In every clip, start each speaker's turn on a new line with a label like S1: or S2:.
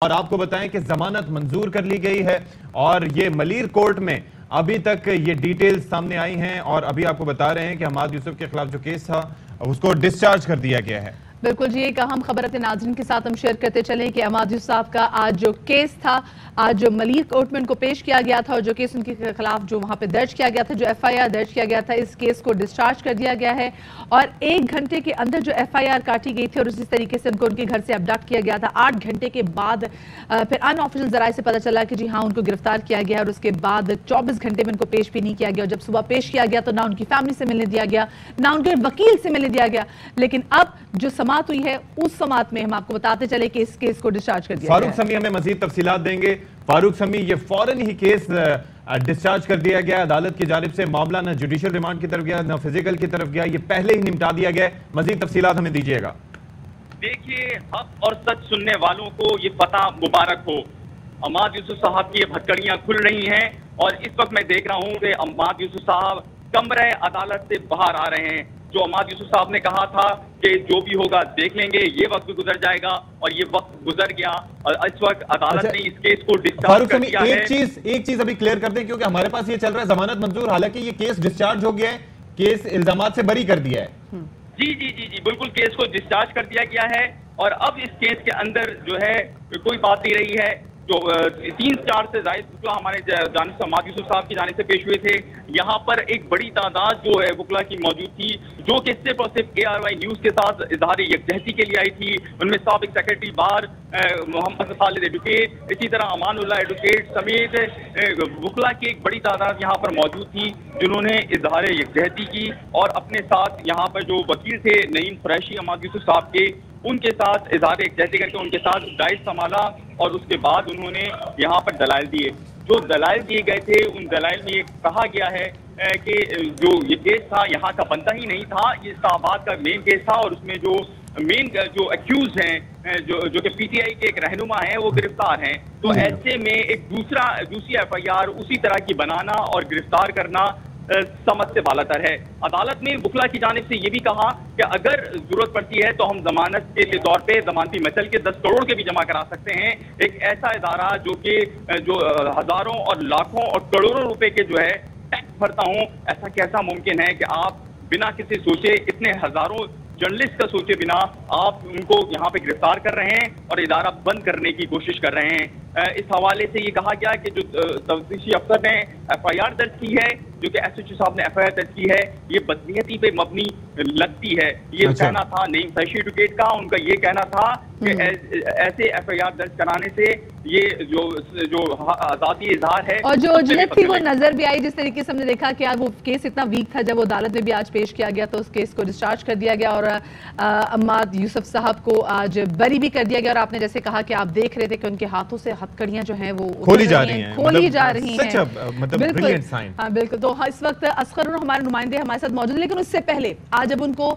S1: और आपको बताएं कि जमानत मंजूर कर ली गई है और ये मलीर कोर्ट में अभी तक ये डिटेल्स सामने आई हैं और अभी आपको बता रहे हैं कि हमाद यूसुफ के खिलाफ जो केस था उसको डिस्चार्ज कर दिया गया है।
S2: बिल्कुल जी, एक अहम खबर अपने नाज़रीन के साथ हम शेयर करते चलें कि हमाद यूसुफ साहब का आज जो केस था, आज जो मलीर कोर्ट में उनको पेश किया गया था और जो केस उनके खिलाफ जो वहां पे दर्ज किया गया था, जो एफआईआर दर्ज किया गया था, इस केस को डिस्चार्ज कर दिया गया है और 1 घंटे के अंदर जो एफआईआर काटी गई थी और उसी तरीके से उनको उनके घर से अबडक्ट किया गया था। 8 घंटे के बाद फिर अनऑफिशियल जराये से पता चला कि जी हाँ, उनको गिरफ्तार किया गया और उसके बाद 24 घंटे में उनको पेश भी नहीं किया गया और जब सुबह पेश किया गया तो ना उनकी फैमिली से मिलने दिया गया, ना उनके वकील से मिलने दिया गया। लेकिन अब जो समाअत हुई है उस समाअत में हम आपको बताते चले कि इस केस को डिस्चार्ज कर दिया।
S1: फारूक समी हमें मजीद तफसीलात देंगे। फारूक समी, ये फौरन ही केस डिस्चार्ज कर दिया गया अदालत की जानिब से, मामला न जुडिशियल रिमांड की तरफ गया न फिजिकल की तरफ गया, ये पहले ही निपटा दिया गया। मजीद तफसीलात हमें दीजिएगा।
S3: देखिए, हक और सच सुनने वालों को ये पता मुबारक हो, हमाद यूसुफ साहब की भटकड़ियां खुल रही हैं और इस वक्त मैं देख रहा हूं कि हमाद यूसुफ साहब कमरे अदालत से बाहर आ रहे हैं। जो हमाद यूसुफ साहब ने कहा था कि जो भी होगा देख लेंगे, ये वक्त भी गुजर जाएगा और ये वक्त गुजर गया और इस वक्त अदालत ने इस केस को डिस्चार्ज कर दिया है।
S1: एक चीज अभी क्लियर कर दें, क्योंकि हमारे पास ये चल रहा है जमानत मंजूर, हालांकि ये केस डिस्चार्ज हो गया है, केस इल्जामात से बरी कर दिया है।
S3: जी जी जी जी बिल्कुल, केस को डिस्चार्ज कर दिया गया है और अब इस केस के अंदर जो है कोई बात नहीं रही है। जो 3-4 से ज्यादा जो हमारे जानिब से हमाद यूसुफ साहब की जानिब से पेश हुए थे, यहाँ पर एक बड़ी तादाद जो है वकला की मौजूद थी, जो कि सिर्फ और सिर्फ ARY न्यूज के साथ इजहार यकजहती के लिए आई थी। उनमें साबिक सेक्रेटरी बार मोहम्मद खालिद एडवोकेट, इसी तरह अमानुल्लाह एडवोकेट समेत वकला की एक बड़ी तादाद यहाँ पर मौजूद थी, जिन्होंने इजहार यकजहती की और अपने साथ यहाँ पर जो वकील थे नईम कुरैशी हमाद यूसुफ साहब के, उनके साथ इजहार यकजहती करके उनके साथ डाइस संभाला और उसके बाद उन्होंने यहाँ पर दलाइल दिए। जो दलाइल दिए गए थे उन दलाइल में ये कहा गया है कि जो ये केस था यहाँ का बनता ही नहीं था, ये इस्लामाबाद का मेन केस था और उसमें जो मेन जो अक्यूज हैं जो कि PTI के एक रहनुमा हैं वो गिरफ्तार हैं। तो ऐसे में एक दूसरी FIR उसी तरह की बनाना और गिरफ्तार करना समझ से बालातर है। अदालत ने वकला की जानिब से ये भी कहा कि अगर जरूरत पड़ती है तो हम जमानत के तौर पे जमानती मचल के 10 करोड़ के भी जमा करा सकते हैं। एक ऐसा इदारा जो हजारों और लाखों और करोड़ों रुपए के जो है टैक्स भरता हूँ, ऐसा कैसा मुमकिन है कि आप बिना किसी सोचे, इतने हजारों जर्नलिस्ट का सोचे बिना आप उनको यहाँ पे गिरफ्तार कर रहे हैं और इदारा बंद करने की कोशिश कर रहे हैं। इस हवाले से ये कहा गया कि जो तफ्तीशी अफसर ने FIR दर्ज की है, जो कि SHO साहब ने FIR दर्ज की है, ये बदनीयती पे मबनी लगती है। ये कहना था नईम कुरैशी एडवोकेट का, उनका ये कहना था कि ऐसे FIR दर्ज कराने से ये जो आजादी इजहार है और जो
S2: उजलत थी वो नजर भी आई। जिस तरीके से हमने देखा कि आज वो केस इतना वीक था, जब वो अदालत में भी आज पेश किया गया तो उस केस को डिस्चार्ज कर दिया गया और हमाद यूसुफ साहब को आज बरी भी कर दिया गया। और आपने जैसे कहा कि आप देख रहे थे कि उनके हाथों से हथकड़ियां जो हैं वो
S1: खोली जा रही हैं,
S2: बिल्कुल। हाँ बिल्कुल। तो इस वक्त असगर हमारे नुमाइंदे हमारे साथ मौजूद, लेकिन उससे पहले आज जब उनको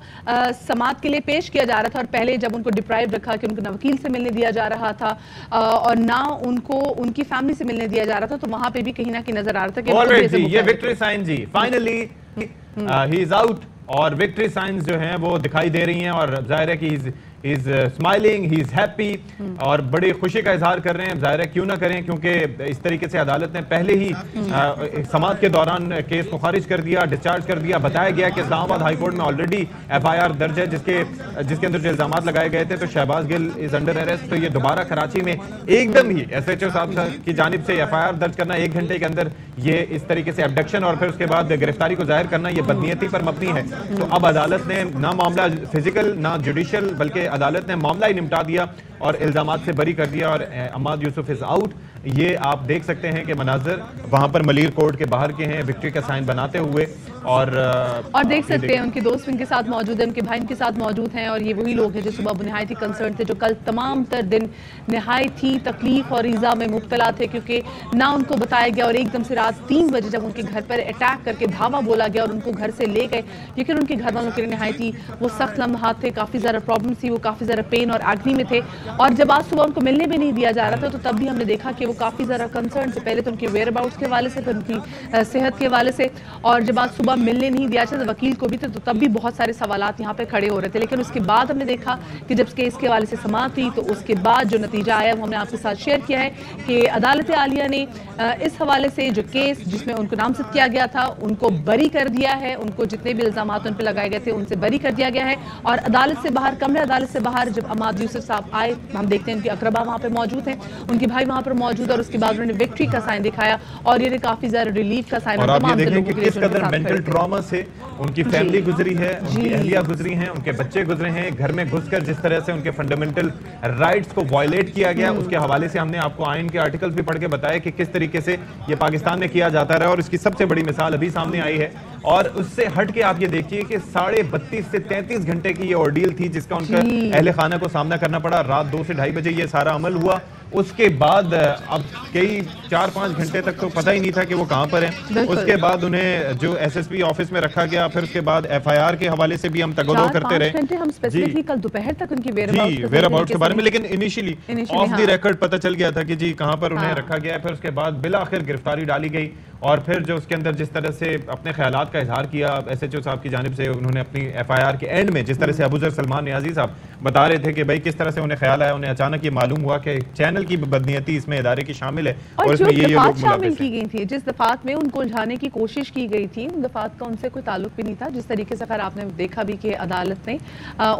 S2: समाअत के लिए पेश किया जा रहा था और पहले जब उनको डिप्राइव रखा कि उनको न वकील से मिलने दिया जा रहा था और ना उनको उनकी फैमिली से मिलने दिया जा रहा था, तो वहां पे भी कहीं ना कहीं नजर आ रहा था कि
S1: ये विक्ट्री साइन जी फाइनली ही इज आउट और विक्ट्री साइंस जो हैं वो दिखाई दे रही हैं और जाहिर है कि he is smiling, he is happy और बड़ी खुशी का इजहार कर रहे हैं। जाहिर है क्यों ना करें, क्योंकि इस तरीके से अदालत ने पहले ही समाअत के दौरान केस को खारिज कर दिया, डिस्चार्ज कर दिया। बताया गया कि इस्लामाबाद हाई कोर्ट में ऑलरेडी FIR दर्ज है जिसके अंदर जो इल्जामात लगाए गए थे, तो Shahbaz Gill is under arrest. तो ये दोबारा कराची में एकदम ही SHO साहब की जानिब से FIR दर्ज करना, 1 घंटे के अंदर ये इस तरीके से एबडक्शन और फिर उसके बाद गिरफ्तारी को जाहिर करना, ये बदनीयती पर मबनी है। तो अब अदालत ने ना मामला फिजिकल ना जुडिशियल, बल्कि अदालत ने मामला ही निपटा दिया और इल्जामात से बरी कर दिया और हमाद यूसुफ इज आउट। ये आप देख सकते हैं कि मनाजर वहां पर मलीर कोर्ट के बाहर के हैं, विक्ट्री का साइन बनाते हुए और
S2: देख सकते हैं उनके दोस्त उनके साथ मौजूद हैं, उनके भाई उनके साथ मौजूद हैं और ये वही लोग हैं जो सुबह निहायत ही कंसर्न थे, जो कल तमाम तर दिन निहायत ही तकलीफ और ईज़ा में मुब्तला थे, क्योंकि ना उनको बताया गया और एकदम से रात 3 बजे जब उनके घर पर अटैक करके धावा बोला गया और उनको घर से ले गए। लेकिन उनके घर वालों के लिए निहायत ही वो सख्त लम्हात थे, काफ़ी ज़्यादा प्रॉब्लम थी, वो काफ़ी ज़्यादा पेन और एग्नी में थे। और जब आज सुबह उनको मिलने भी नहीं दिया जा रहा था, तो तब भी हमने देखा कि वो काफ़ी ज़्यादा कंसर्न थे, पहले तो उनके वेयर अबाउट्स के हवाले से, फिर उनकी सेहत के हवाले से। और जब आज सुबह सुबह मिलने नहीं दिया, चाहे वकील को भी, तो तब भी बहुत सारे सवालात यहाँ पे खड़े हो रहे थे। लेकिन उसके बाद हमने देखा कि जब केस के हवाले से समाअत हुई तो उसके बाद जो नतीजा आया वो हमने आपके साथ शेयर किया है कि अदालत आलिया ने इस हवाले से जो केस जिसमें उनको नामजद किया गया था उनको बरी कर दिया है, उनको जितने भी इल्जाम उन पर लगाए गए थे उनसे बरी कर दिया गया है। और अदालत से बाहर, कमरे अदालत से बाहर जब अमाद यूसुफ साहब आए, हम देखते हैं उनके अकरबा वहाँ पे मौजूद हैं, उनके भाई वहाँ पर मौजूद, और उसके बाद उन्होंने विक्ट्री का साइन दिखाया और ये काफी ज्यादा रिलीफ का साइन।
S1: और आप ये देखें कि किस कदर मेंटल ट्रॉमा से उनकी फैमिली गुजरी है, उनकी अहलिया गुजरी हैं, उनके बच्चे गुजरे हैं, घर में घुसकर जिस तरह से उनके फंडामेंटल राइट्स को वायलेट किया गया, उसके हवाले से हमने आपको आइन के आर्टिकल्स भी पढ़ के बताया कि किस तरीके से ये पाकिस्तान में किया जाता रहा, और इसकी सबसे बड़ी मिसाल अभी सामने आई है। और उससे हट के आप ये देखिए कि 32.5 से 33 घंटे की ये ऑर्डील थी जिसका उनका अहले खाना को सामना करना पड़ा। रात 2 से 2:30 बजे ये सारा अमल हुआ। उसके बाद अब कई 4-5 घंटे तक तो पता ही नहीं था कि वो कहां पर हैं। उसके बाद उन्हें जो एसएसपी ऑफिस में रखा गया, फिर उसके बाद एफआईआर के हवाले से भी हम तगदो करते रहे।
S2: हम स्पेसिफिकली कल दोपहर तक उनकी
S1: वेयरअबाउट्स के बारे में, लेकिन इनिशियली ऑफ द रिकॉर्ड पता चल गया था कि जी कहां पर उन्हें रखा गया है। फिर उसके बाद बिलाखिर गिरफ्तारी डाली गई, और फिर जो उसके अंदर जिस तरह से अपने ख्यालात का इजहार किया एसएचओ साहब की जानिब से, उन्होंने अपनी एफआईआर के एंड में जिस तरह से अबूजर सलमान नियाजी साहब बता रहे थे कि भाई किस तरह से उन्हें ख्याल आया, उन्हें अचानक ये मालूम हुआ कि चैनल की बदनीयती इसमें इदारे की शामिल है, और इसमें ये लोग
S2: शामिल की गई थी। जिस दफात में उनको उलझाने की कोशिश की गई थी, उन दफात का उनसे कोई ताल्लुक भी नहीं था। जिस तरीके से खैर आपने देखा भी कि अदालत ने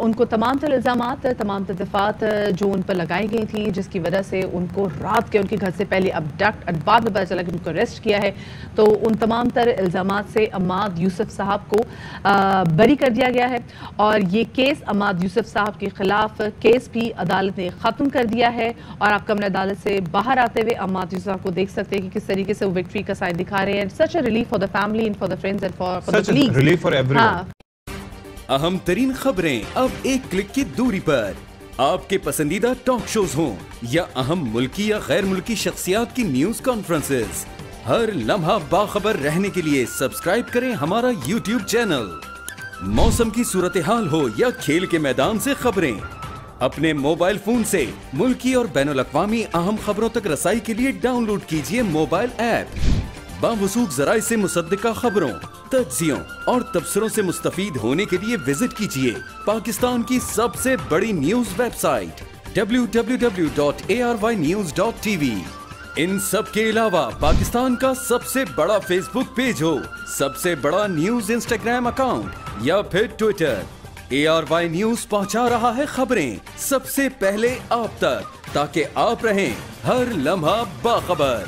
S2: उनको तमाम तर इल्जामात, तमाम तर दफात जो उन पर लगाई गई थी, जिसकी वजह से उनको रात के उनके घर से पहले अबडक्ट, बाद में पता चला कि उनको अरेस्ट किया है, तो उन तमाम तर इल्जामात से अमाद यूसुफ साहब को बरी कर दिया गया है। और ये केस अमाद यूसुफ साहब के खिलाफ केस भी अदालत ने ख़त्म कर दिया है। और आप कमरे अदालत से बाहर आते हुए अमाद यूसुफ साहब को देख सकते हैं कि किस तरीके से वो विक्ट्री का साइन दिखा रहे हैं। Such a relief for the family and for the friends and for the colleagues,
S1: relief for everyone.
S4: अहम तरीन खबरें अब एक क्लिक की दूरी पर। आपके पसंदीदा टॉक शोज हों या अहम मुल्की या गैर मुल्की शख्सियात की न्यूज कॉन्फ्रेंसेस, हर लम्हा बाखबर रहने के लिए सब्सक्राइब करें हमारा YouTube चैनल। मौसम की सूरत हाल हो या खेल के मैदान से खबरें, अपने मोबाइल फोन से मुल्की और बैनुल-अक़वामी अहम खबरों तक रसाई के लिए डाउनलोड कीजिए मोबाइल ऐप। बावसूख ज़राए से मुसद्दिका खबरों, तज्ज़ियों और तबसरों से मुस्तफीद होने के लिए विजिट कीजिए पाकिस्तान की सबसे बड़ी न्यूज वेबसाइट www.arYnews.tv। इन सब के अलावा पाकिस्तान का सबसे बड़ा फेसबुक पेज हो, सबसे बड़ा न्यूज इंस्टाग्राम अकाउंट या फिर ट्विटर, ARY न्यूज पहुंचा रहा है खबरें सबसे पहले आप तक, ताकि आप रहें हर लम्हा बाखबर।